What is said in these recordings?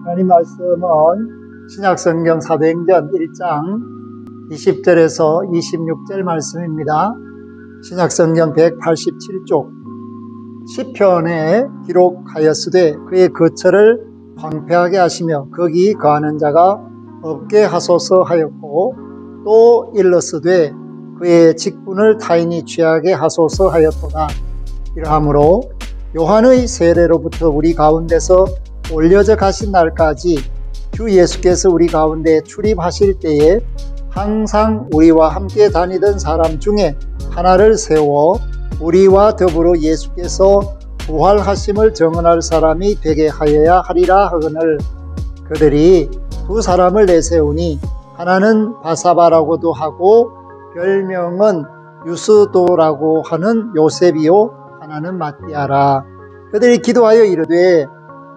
하나님 말씀은 신약성경 사도행전 1장 20절에서 26절 말씀입니다. 신약성경 187쪽 시편에 기록하였으되 그의 거처를 황폐하게 하시며 거기 거하는 자가 없게 하소서 하였고, 또 일렀으되 그의 직분을 타인이 취하게 하소서 하였도다. 이러하므로 요한의 세례로부터 우리 가운데서 올려져 가신 날까지 주 예수께서 우리 가운데 출입하실 때에 항상 우리와 함께 다니던 사람 중에 하나를 세워 우리와 더불어 예수께서 부활하심을 정언할 사람이 되게 하여야 하리라 하거늘, 그들이 두 사람을 내세우니 하나는 바사바라고도 하고 별명은 유스도라고 하는 요셉이요 하나는 마띠아라. 그들이 기도하여 이르되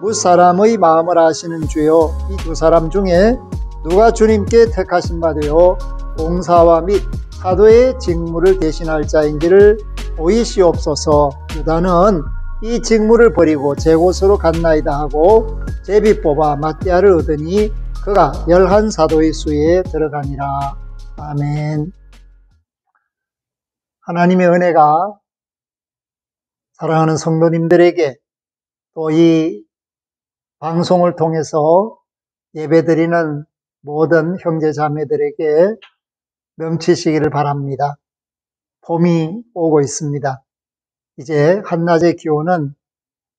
무사람의 마음을 아시는 주여, 이 두 사람 중에 누가 주님께 택하신 바 되어 봉사와 및 사도의 직무를 대신할 자인지를 보이시옵소서. 유다는 이 직무를 버리고 제 곳으로 갔나이다 하고 제비 뽑아 마띠아를 얻으니 그가 11사도의 수에 들어가니라. 아멘. 하나님의 은혜가 사랑하는 성도님들에게, 또 이 방송을 통해서 예배드리는 모든 형제 자매들에게 넘치시기를 바랍니다. 봄이 오고 있습니다. 이제 한낮의 기온은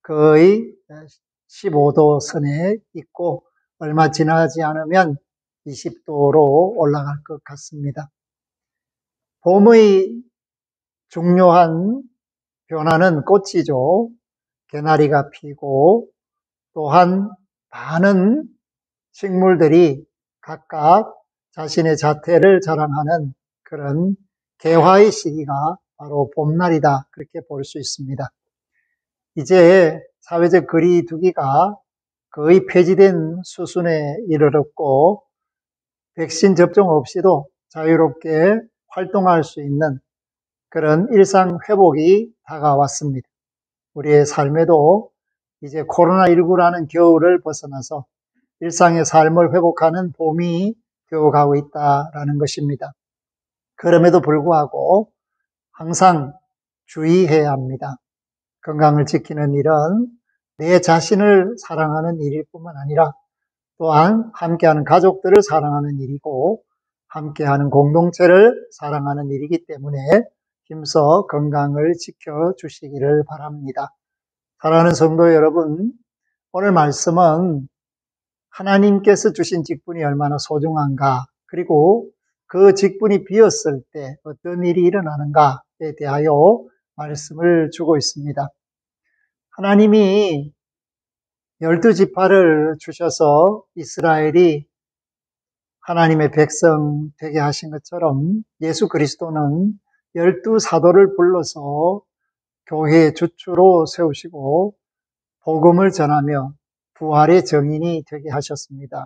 거의 15도 선에 있고 얼마 지나지 않으면 20도로 올라갈 것 같습니다. 봄의 중요한 변화는 꽃이죠. 개나리가 피고, 또한 많은 식물들이 각각 자신의 자태를 자랑하는 그런 개화의 시기가 바로 봄날이다, 그렇게 볼 수 있습니다. 이제 사회적 거리두기가 거의 폐지된 수준에 이르렀고, 백신 접종 없이도 자유롭게 활동할 수 있는 그런 일상 회복이 다가왔습니다. 우리의 삶에도 이제 코로나19라는 겨울을 벗어나서 일상의 삶을 회복하는 봄이 되어가고 있다라는 것입니다. 그럼에도 불구하고 항상 주의해야 합니다. 건강을 지키는 일은 내 자신을 사랑하는 일일 뿐만 아니라 또한 함께하는 가족들을 사랑하는 일이고 함께하는 공동체를 사랑하는 일이기 때문에 힘써 건강을 지켜주시기를 바랍니다. 사랑하는 성도 여러분, 오늘 말씀은 하나님께서 주신 직분이 얼마나 소중한가, 그리고 그 직분이 비었을 때 어떤 일이 일어나는가에 대하여 말씀을 주고 있습니다. 하나님이 12지파를 주셔서 이스라엘이 하나님의 백성 되게 하신 것처럼 예수 그리스도는 12사도를 불러서 교회의 주추로 세우시고 복음을 전하며 부활의 증인이 되게 하셨습니다.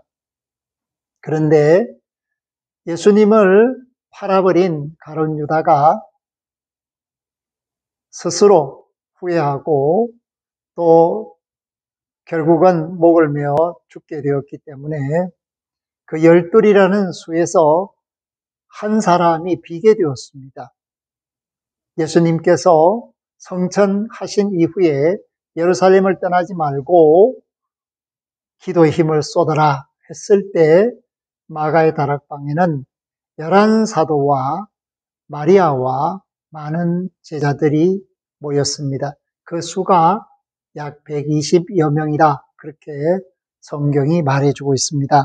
그런데 예수님을 팔아버린 가룟 유다가 스스로 후회하고 또 결국은 목을 메어 죽게 되었기 때문에 그 12이라는 수에서 한 사람이 비게 되었습니다. 예수님께서 성천하신 이후에 예루살렘을 떠나지 말고 기도의 힘을 쏟아라 했을 때 마가의 다락방에는 11사도와 마리아와 많은 제자들이 모였습니다. 그 수가 약 120여 명이다, 그렇게 성경이 말해주고 있습니다.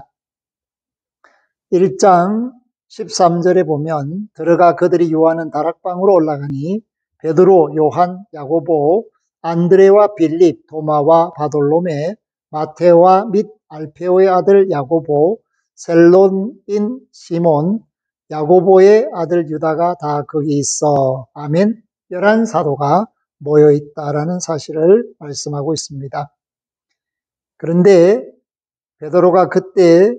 1장 13절에 보면 들어가 그들이 요하는 다락방으로 올라가니 베드로, 요한, 야고보, 안드레와 빌립, 도마와 바돌로메, 마테오와 및 알페오의 아들 야고보, 셀론인 시몬, 야고보의 아들 유다가 다 거기 있어. 아멘. 11사도가 모여있다라는 사실을 말씀하고 있습니다. 그런데 베드로가 그때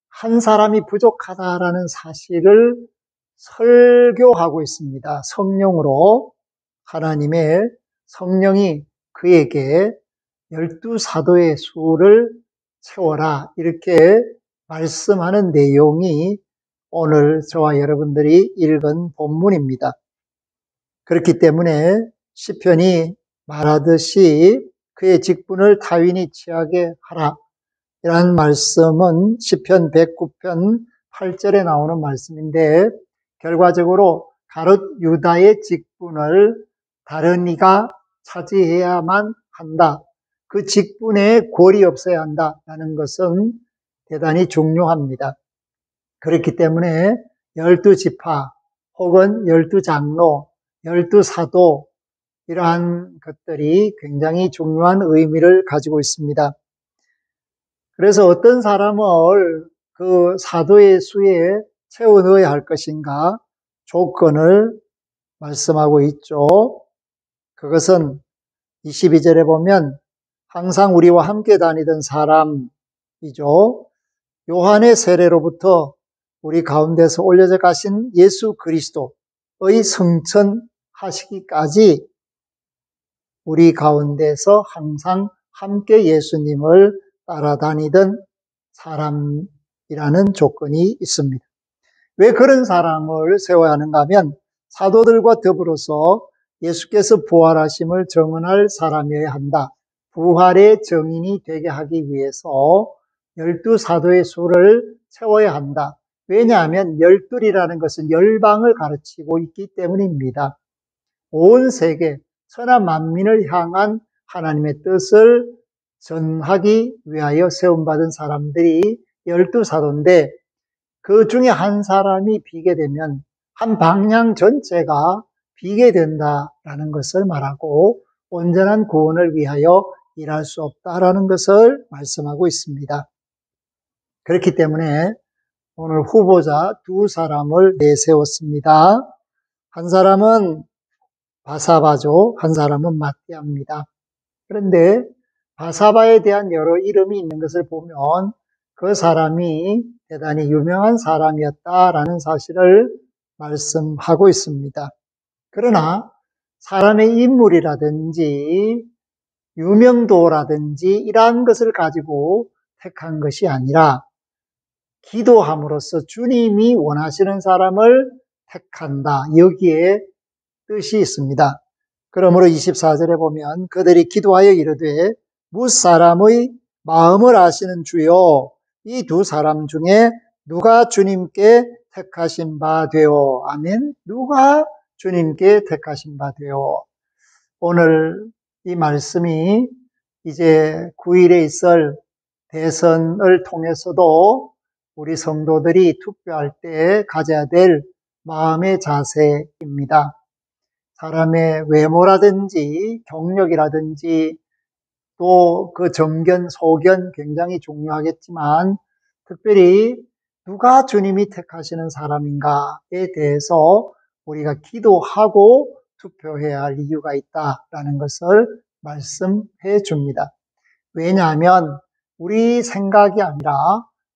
한 사람이 부족하다라는 사실을 설교하고 있습니다. 성령으로 하나님의 성령이 그에게 12사도의 수를 채워라 이렇게 말씀하는 내용이 오늘 저와 여러분들이 읽은 본문입니다. 그렇기 때문에 시편이 말하듯이 그의 직분을 타인이 취하게 하라 이라는 말씀은 시편 109편 8절에 나오는 말씀인데 결과적으로 가롯 유다의 직분을 다른 이가 차지해야만 한다. 그 직분에 골이 없어야 한다라는 것은 대단히 중요합니다. 그렇기 때문에 12지파 혹은 12장로, 12사도 이러한 것들이 굉장히 중요한 의미를 가지고 있습니다. 그래서 어떤 사람을 그 사도의 수에 채워 넣어야 할 것인가 조건을 말씀하고 있죠. 그것은 22절에 보면 항상 우리와 함께 다니던 사람이죠. 요한의 세례로부터 우리 가운데서 올려져 가신 예수 그리스도의 성천하시기까지 우리 가운데서 항상 함께 예수님을 따라다니던 사람이라는 조건이 있습니다. 왜 그런 사람을 세워야 하는가 하면 사도들과 더불어서 예수께서 부활하심을 증언할 사람이어야 한다. 부활의 증인이 되게 하기 위해서 12사도의 수를 채워야 한다. 왜냐하면 열둘이라는 것은 열방을 가르치고 있기 때문입니다. 온 세계 천하 만민을 향한 하나님의 뜻을 전하기 위하여 세움받은 사람들이 12사도인데 그 중에 한 사람이 비게 되면 한 방향 전체가 비게 된다라는 것을 말하고 온전한 구원을 위하여 일할 수 없다라는 것을 말씀하고 있습니다. 그렇기 때문에 오늘 후보자 두 사람을 내세웠습니다. 한 사람은 바사바죠. 한 사람은 마띠아입니다. 그런데 바사바에 대한 여러 이름이 있는 것을 보면 그 사람이 대단히 유명한 사람이었다라는 사실을 말씀하고 있습니다. 그러나 사람의 인물이라든지 유명도라든지 이러한 것을 가지고 택한 것이 아니라 기도함으로써 주님이 원하시는 사람을 택한다. 여기에 뜻이 있습니다. 그러므로 24절에 보면 그들이 기도하여 이르되 무사람의 마음을 아시는 주여 이 두 사람 중에 누가 주님께 택하신 바 되오. 아멘. 누가 주님께 택하신 바 되오. 오늘 이 말씀이 이제 9일에 있을 대선을 통해서도 우리 성도들이 투표할 때 가져야 될 마음의 자세입니다. 사람의 외모라든지 경력이라든지 또 그 정견, 소견 굉장히 중요하겠지만 특별히 누가 주님이 택하시는 사람인가에 대해서 우리가 기도하고 투표해야 할 이유가 있다라는 것을 말씀해 줍니다. 왜냐하면 우리 생각이 아니라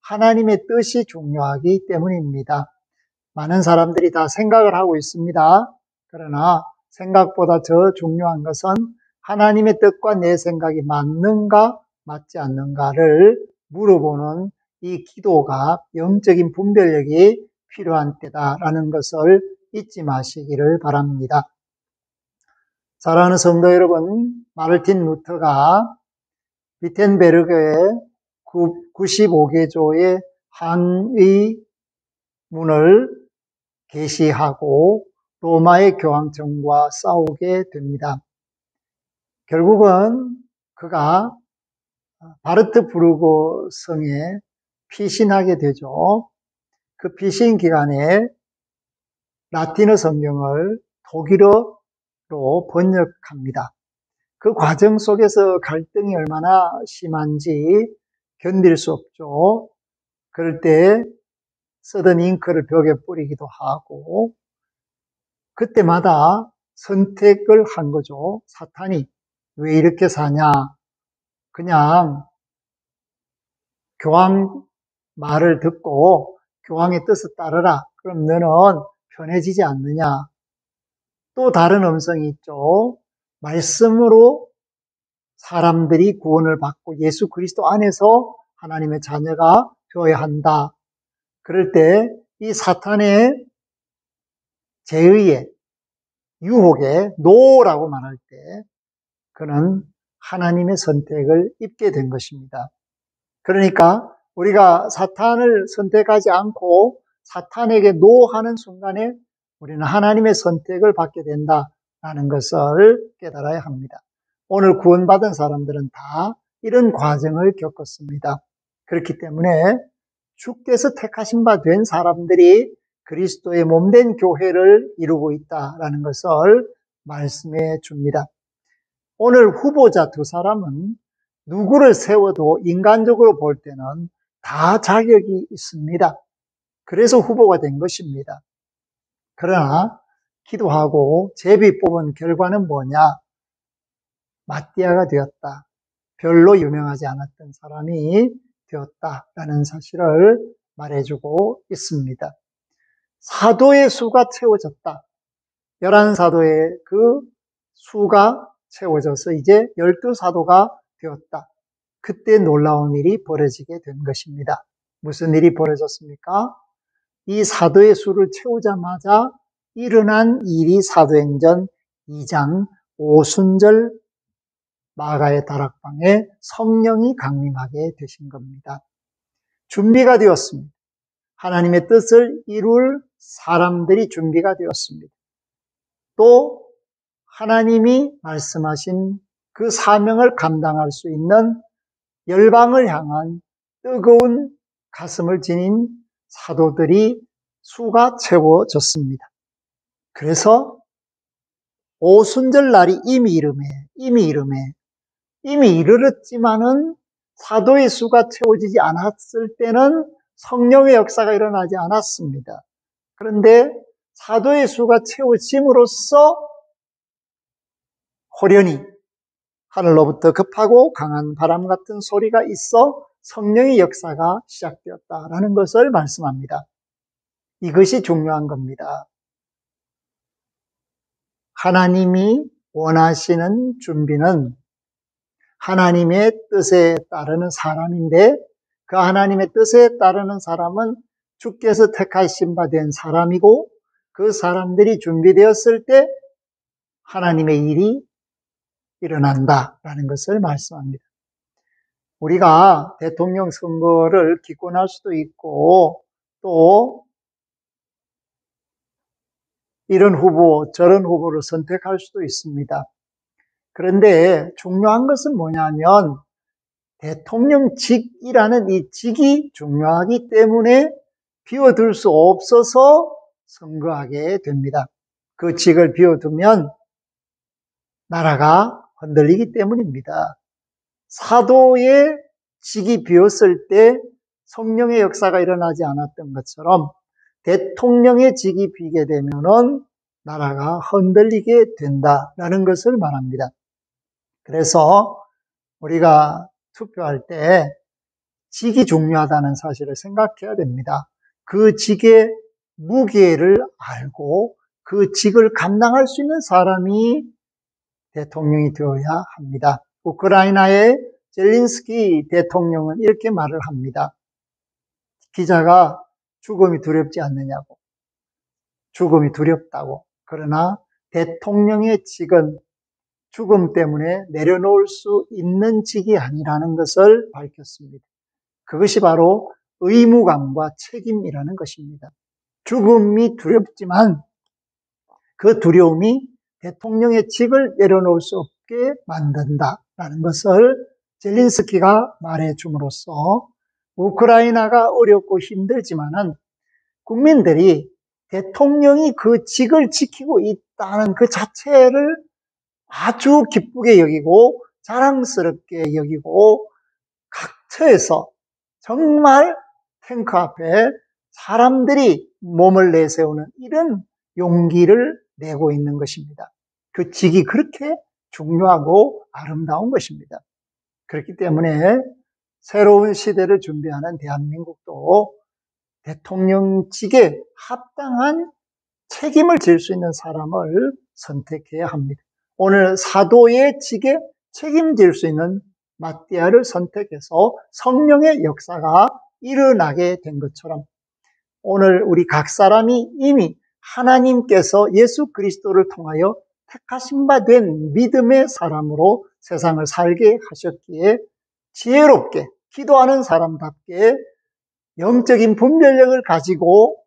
하나님의 뜻이 중요하기 때문입니다. 많은 사람들이 다 생각을 하고 있습니다. 그러나 생각보다 더 중요한 것은 하나님의 뜻과 내 생각이 맞는가 맞지 않는가를 물어보는 이 기도가 영적인 분별력이 필요한 때다라는 것을 잊지 마시기를 바랍니다. 사랑하는 성도 여러분, 마르틴 루터가 비텐베르그의 95개조의 항의 문을 게시하고 로마의 교황청과 싸우게 됩니다. 결국은 그가 바르트부르크 성에 피신하게 되죠. 그 피신 기간에 라틴어 성경을 독일어로 번역합니다. 그 과정 속에서 갈등이 얼마나 심한지 견딜 수 없죠. 그럴 때 쓰던 잉크를 벽에 뿌리기도 하고 그때마다 선택을 한 거죠. 사탄이 왜 이렇게 사냐? 그냥 교황 말을 듣고 교황의 뜻을 따르라. 그럼 너는 편해지지 않느냐? 또 다른 음성이 있죠. 말씀으로 사람들이 구원을 받고 예수 그리스도 안에서 하나님의 자녀가 되어야 한다. 그럴 때 이 사탄의 제의에, 유혹에 노라고 말할 때 그는 하나님의 선택을 입게 된 것입니다. 그러니까 우리가 사탄을 선택하지 않고 사탄에게 노하는 순간에 우리는 하나님의 선택을 받게 된다라는 것을 깨달아야 합니다. 오늘 구원받은 사람들은 다 이런 과정을 겪었습니다. 그렇기 때문에 주께서 택하신 바 된 사람들이 그리스도의 몸된 교회를 이루고 있다라는 것을 말씀해 줍니다. 오늘 후보자 두 사람은 누구를 세워도 인간적으로 볼 때는 다 자격이 있습니다. 그래서 후보가 된 것입니다. 그러나 기도하고 제비 뽑은 결과는 뭐냐? 마띠아가 되었다. 별로 유명하지 않았던 사람이 되었다라는 사실을 말해주고 있습니다. 사도의 수가 채워졌다. 11사도의 그 수가 채워져서 이제 12사도가 되었다. 그때 놀라운 일이 벌어지게 된 것입니다. 무슨 일이 벌어졌습니까? 이 사도의 수를 채우자마자 일어난 일이 사도행전 2장 오순절 마가의 다락방에 성령이 강림하게 되신 겁니다. 준비가 되었습니다. 하나님의 뜻을 이룰 사람들이 준비가 되었습니다. 또 하나님이 말씀하신 그 사명을 감당할 수 있는 열방을 향한 뜨거운 가슴을 지닌 사도들이 수가 채워졌습니다. 그래서 오순절 날이 이미 이르렀지만은 사도의 수가 채워지지 않았을 때는 성령의 역사가 일어나지 않았습니다. 그런데 사도의 수가 채워짐으로써 호련히 하늘로부터 급하고 강한 바람 같은 소리가 있어 성령의 역사가 시작되었다라는 것을 말씀합니다. 이것이 중요한 겁니다. 하나님이 원하시는 준비는 하나님의 뜻에 따르는 사람인데 그 하나님의 뜻에 따르는 사람은 주께서 택하신 바 된 사람이고 그 사람들이 준비되었을 때 하나님의 일이 일어난다라는 것을 말씀합니다. 우리가 대통령 선거를 기권할 수도 있고 또 이런 후보 저런 후보를 선택할 수도 있습니다. 그런데 중요한 것은 뭐냐면 대통령직이라는 이 직이 중요하기 때문에 비워둘 수 없어서 선거하게 됩니다. 그 직을 비워두면 나라가 흔들리기 때문입니다. 사도의 직이 비었을 때 성령의 역사가 일어나지 않았던 것처럼 대통령의 직이 비게 되면은 나라가 흔들리게 된다라는 것을 말합니다. 그래서 우리가 투표할 때 직이 중요하다는 사실을 생각해야 됩니다. 그 직의 무게를 알고 그 직을 감당할 수 있는 사람이 대통령이 되어야 합니다. 우크라이나의 젤린스키 대통령은 이렇게 말을 합니다. 기자가 죽음이 두렵지 않느냐고. 죽음이 두렵다고. 그러나 대통령의 직은 죽음 때문에 내려놓을 수 있는 직이 아니라는 것을 밝혔습니다. 그것이 바로 의무감과 책임이라는 것입니다. 죽음이 두렵지만 그 두려움이 대통령의 직을 내려놓을 수 없게 만든다라는 것을 젤린스키가 말해 줌으로써 우크라이나가 어렵고 힘들지만은 국민들이 대통령이 그 직을 지키고 있다는 그 자체를 아주 기쁘게 여기고 자랑스럽게 여기고 각처에서 정말 탱크 앞에 사람들이 몸을 내세우는 이런 용기를 내고 있는 것입니다. 그 직이 그렇게 중요하고 아름다운 것입니다. 그렇기 때문에 새로운 시대를 준비하는 대한민국도 대통령직에 합당한 책임을 질 수 있는 사람을 선택해야 합니다. 오늘 사도의 직에 책임질 수 있는 마띠아를 선택해서 성령의 역사가 일어나게 된 것처럼 오늘 우리 각 사람이 이미 하나님께서 예수 그리스도를 통하여 택하신 바 된 믿음의 사람으로 세상을 살게 하셨기에 지혜롭게 기도하는 사람답게 영적인 분별력을 가지고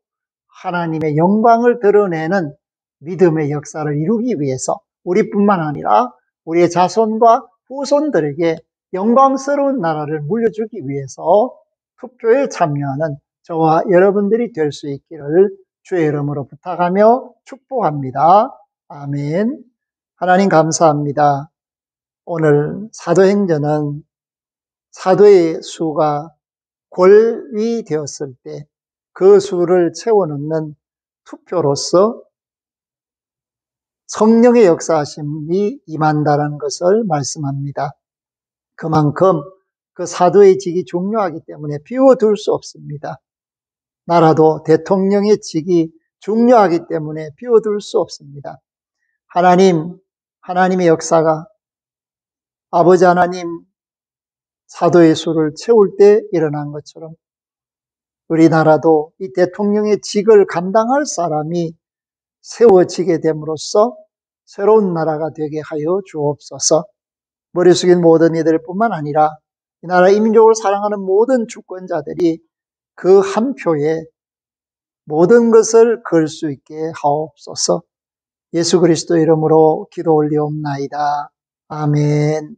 하나님의 영광을 드러내는 믿음의 역사를 이루기 위해서 우리뿐만 아니라 우리의 자손과 후손들에게 영광스러운 나라를 물려주기 위해서 투표에 참여하는 저와 여러분들이 될 수 있기를 주의 이름으로 부탁하며 축복합니다. 아멘. 하나님 감사합니다. 오늘 사도행전은 사도의 수가 골이 되었을 때 그 수를 채워넣는 투표로서 성령의 역사하심이 임한다는 것을 말씀합니다. 그만큼 그 사도의 직이 중요하기 때문에 비워둘 수 없습니다. 나라도 대통령의 직이 중요하기 때문에 비워둘 수 없습니다. 하나님의 역사가 아버지 하나님 사도의 수를 채울 때 일어난 것처럼 우리나라도 이 대통령의 직을 감당할 사람이 세워지게 됨으로써 새로운 나라가 되게 하여 주옵소서. 머리 숙인 모든 이들 뿐만 아니라 이 나라 이민족을 사랑하는 모든 주권자들이 그 한 표에 모든 것을 걸 수 있게 하옵소서. 예수 그리스도 이름으로 기도 올리옵나이다. 아멘.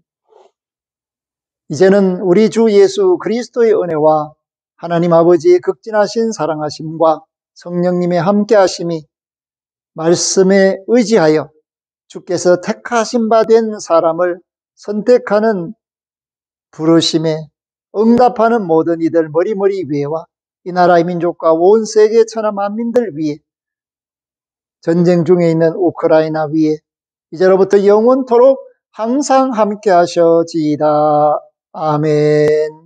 이제는 우리 주 예수 그리스도의 은혜와 하나님 아버지의 극진하신 사랑하심과 성령님의 함께하심이 말씀에 의지하여 주께서 택하신 바 된 사람을 선택하는 부르심에 응답하는 모든 이들 머리머리 위에와 이 나라의 민족과 온 세계 천하 만민들 위에 전쟁 중에 있는 우크라이나 위에 이제로부터 영원토록 항상 함께 하셔지이다. 아멘.